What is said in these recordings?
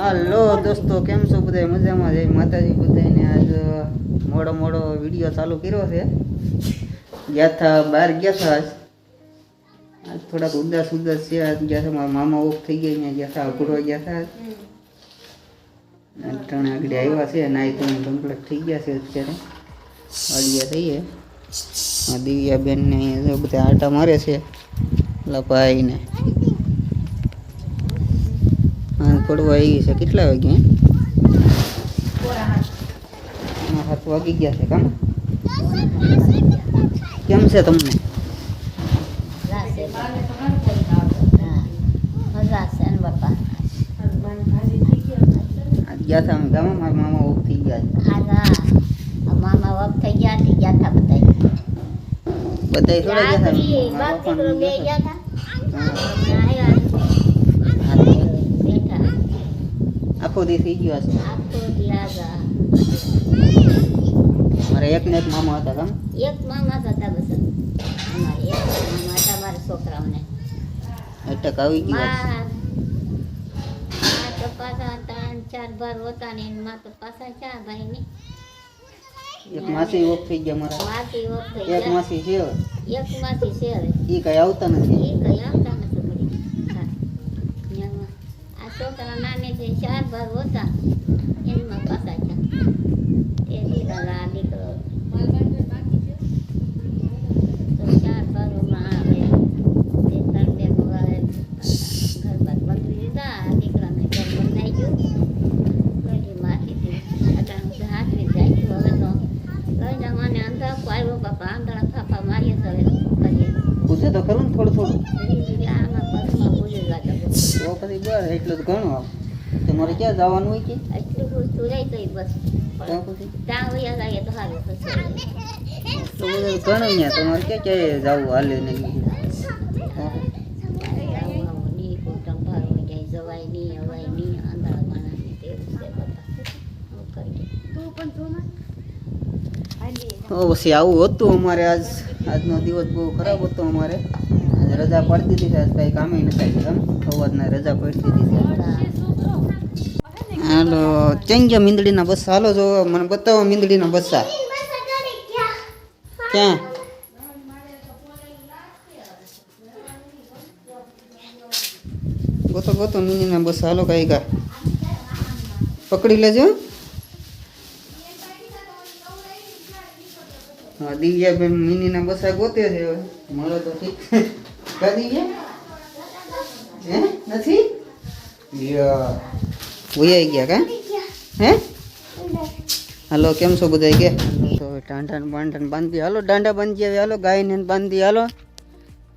હાલો દોસ્તો, કેમ છો બધા? મજામાં? જય માતાજી બધાને. આજ મોડો મોડો વિડીયો ચાલુ કર્યો છે. ગયા હતા બહાર, ગયા હતા આજ થોડાક ઉદાસ છે. આજ ગયા હતા મારા મામા ઓફ થઈ ગયા, ત્યાં ગયા હતા અઘડવા ગયા હતા. ત્રણ આગળ આવ્યા છે, નાઈ તો કમ્પ્લીટ થઈ ગયા છે. અત્યારે વાડિયા થઈએ. દિવ્યા બેન ને બધા આટા મારે છે, ભાઈ ને પડવા આવી છે. કેટલા વાગે? 7 વાગી ગયા છે. કામ કેમ છે તમને? ગયા હતા અમે ગામમાં, મારા મામા ઓફ થઈ ગયા. મામા ઓફ થઈ ગયા હતા બધા થોડા ગયા હતા. આખો દી થઈ ગયો હશે. મારે એક ને એક મામા હતા. કામ એક મામા હતા બસ. અમારે એક મામા હતા મારા છોકરાઓને. અટક આવી ગયા. તો પાછા 3-4 બાર હોતા ને એમાં તો પાછા 4 ભાઈ ને. એક માસી ઓફ થઈ ગયા મારા. માસી ઓફ થઈ એક માસી છે. એક માસી છે હવે. ઈ કઈ આવતા નથી. ઈ કઈ આવતા નથી પડી. આ છોકરા નાને જે 4 બાર હોતા એમાં પાછા 4. એ દીકરા દીકરો તો 4 બારોમાં આવે. તે 3 બે આવે ઘર બાર બંધી દીધા. દીકરાને ઘર બંધાઈ ગયું. ઘડી માથીથી અટાણું હાથવી જાય ગયું. હવે તો લઈ જવાને અંધાપો આવ્યો. બાપા આંધળા થાપા મારીએ તો હવે કરીએ. પૂછે તો ખરું ને થોડું. આમાં પગમાં ભૂલી ગયા તો પછી બસ એટલું જ ઘણું. તમારે ક્યાં જવાનું હોય કે? એટલું પૂછતું રહી તો બસ ત્યાં વયા જાય તો સારું. પછી તો બધું ઘણું ત્યાં તમારે ક્યાં ક્યાંય જવું હાલે ને? જવાય નહીં, હવાય નહીં. આંધળા માણસને તેવું છે બધા. પછી આવું હતું અમારે. આજનો દિવસ બહુ ખરાબ હતો અમારે. આજ રજા પાડી દીધી છે. આજ કાંઈ કામે નથી. કામ સવારના રજા પાડી દીધી છે. હાલો ચેન્જ મીંદડીના બસ. હાલો જો મને બતાવો મીંદડીના બસ્સા ક્યાં? ગોતો મીંદડીના બસ. હાલો કઈ કા પકડી લેજો. હા દિવ્યા બેન મિનીના બસા ગોતે છે. મળે તો ઠીક. કા દિવ્યા હે નથી ભૂયાઈ ગયા કા? હે હાલો કેમ છો બધા? કે તો ટાંટા બાંટા બાંધી. હાલો દાંડા બાંધી આવે. હાલો ગાય ને બાંધી. હાલો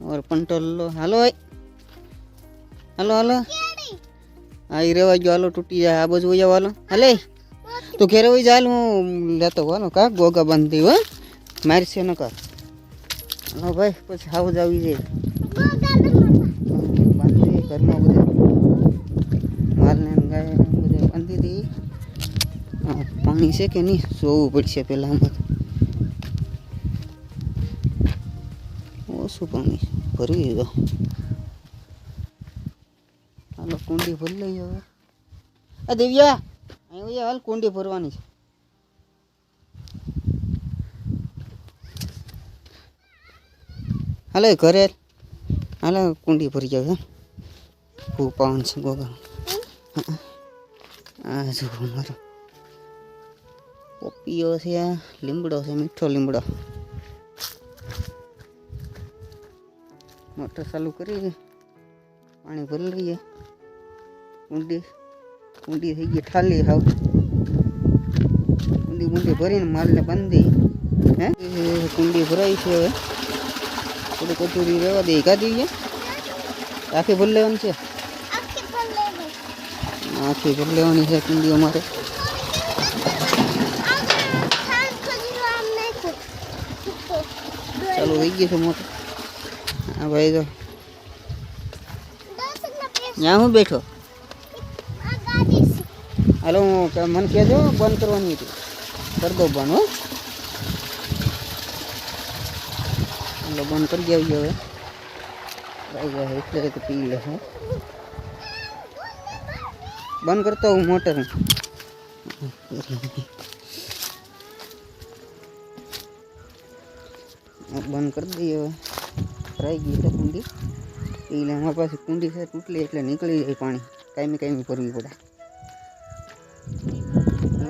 ઓર પંટોલ લો. હાલો હાલો હાલો. હા એ રેવા ગયો. હાલો તૂટી જાય. આ બાજુ જાવ. હાલો હાલે તું ઘેરે હોય જાય. હું લેતો હાલો કા ગોગા બાંધી. હો મારી છે ન કર. હા ભાઈ પછી હાવ જ આવી જાય. બાંધી ઘરમાં બધે માલને ગાય બધે બાંધી દઈ. પાણી છે કે નહીં જોવું પડશે પહેલાં. આમાં ઓછું પાણી ભરવી દો. હાલો કુંડી ભરી લઈએ હવે. આ દિવ્યા અહીં હાલ કુંડી ભરવાની છે. હાલે ઘરે હાલો કુંડી ભરી જાવ. ખૂબ પાવન છે ગોગા. આ જો મારો પોપીઓ છે. આ લીમડો છે, મીઠો લીમડો. મોટર ચાલુ કરી પાણી ભરી લઈએ. કુંડી થઈ ગઈ ઠાલી. હાવ કુંડી ભરીને માલને બાંધી. હે કુંડી ભરાઈ છે. હવે થોડી કચોરી રહેવા દે. કાઢી ગયા આખી ભરી લેવાની છે. આખી ભરી લેવાની છે કુંડી અમારે. ચાલુ થઈ ગઈ છે મોટર. હા ભાઈ તો ત્યાં હું બેઠો. હાલો મને કહેજો બંધ કરવાની હતી. કરી દો બંધ. હો એટલે બંધ કરી દેવી હવે. ભાઈ જાય એટલે તો પી લે. બંધ કરતો હું મોટર બંધ કરી દઈએ હવે ભરાઈ ગઈ એટલે કુંડી એટલે અમારી પાસે કુંડી છે તૂટલી એટલે નીકળી જાય પાણી કાયમી ભરવી પડે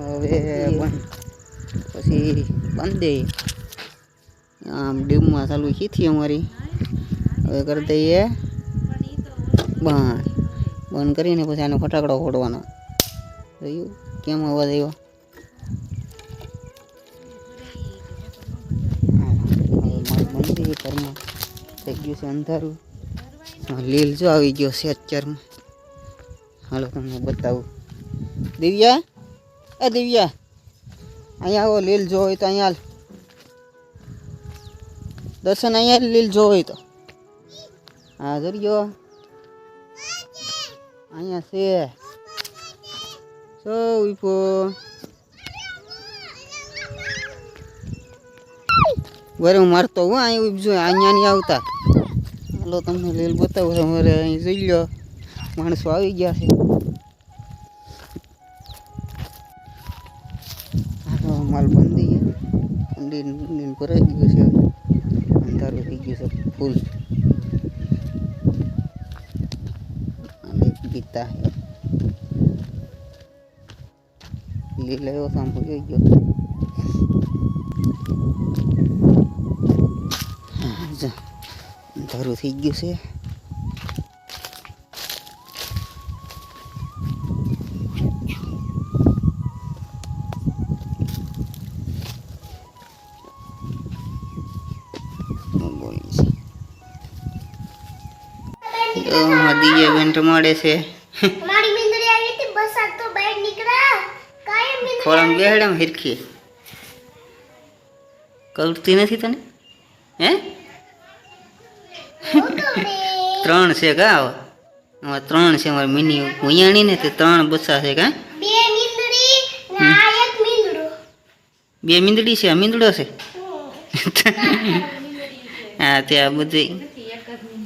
હવે પછી બંધ દઈએ આમ ડીમમાં ચાલુ ખીથી અમારી હવે કરી દઈએ બંધ કરીને પછી આનો ફટાકડો ફોડવાનો જોયું કેમ અવાજ આવ્યો બંધ દઈએ ઘરમાં થઈ ગયું છે અંધારું લીલ જો આવી ગયો છે અત્યારમાં હાલો તમને બતાવું દિવ્યા દિવ્યા અહીંયા આવો લીલ જો હોય તો અહીંયા દર્શન અહીંયા લીલ જો હોય તો હા જરીયો અહીંયા છે સો ઉઈપો બરે હું મારતો હું અહીં ઉપજો અહીંયા નહીં આવતા હાલો તમને લીલ બતાવું છે મારે અહીં જોઈ લો માણસો આવી ગયા છે હાલો માલ બંધ દઈએ ઊંડી ભરાઈ ગયું છે અંધારું થઈ ગયું છે ફૂલ ગીતા લીલા એવો સાંભળ જોઈ ગયો અંધારું થઈ ગયું છે દીએ બેન રમાડે છે મારી મીંદડી આવી હતી બસ આ તો બહાર નીકળા કાયમ મીંદડી ખોળામાં બેહડમ હિરખી કવડતી નથી તને હે ત્રણ છે કા આમાં ત્રણ છે મારી મિની ઉયાણી ને તે ત્રણ બચ્ચા છે કા બે મીંદડી ને આ એક મીંદડો બે મીંદડી છે આ મીંદડો છે હા ત્યાં બધી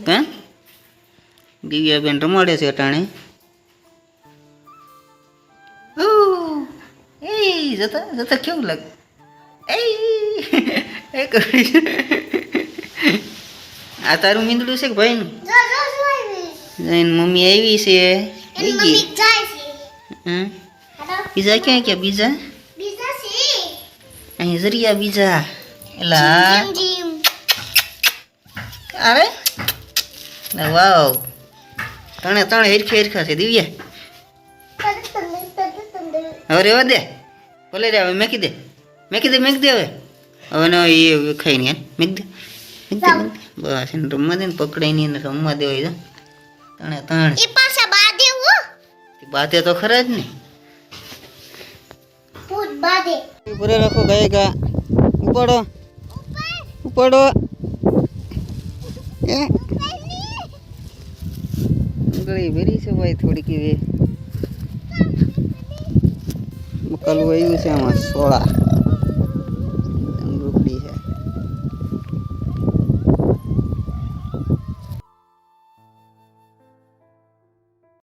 હા દિવ્યાબેન રમાડે છે અટાણે એ જતા જતા કેવું લાગે એ આ તારું મીંદડું છે કે ભાઈનું જો જો જોઈ જઈને મમ્મી આવી છે એની મમ્મી જાય છે હા હાલો બીજા ક્યાં ક્યાં બીજા બીજા છે અહીં જરિયા બીજા એલા જીમ જીમ અરે વાવ ત્રણે હિરખા છે દિવ્યા હવે રેવા દે ભલે રે હવે મેકી દે હવે હવે ન એ ખાઈ ને મેક દે બસ એને રમવા દે ને પકડાઈ ને રમવા દેવાય ત્રણે એ પાછા બાદે હો બાતે તો ખરા જ ને ભૂત બાદે પૂરે રાખો ગાયકા ઉપાડો ગળી ભરી છે ભાઈ થોડીક એવી મકાલું આવ્યું છે આમાં સોળા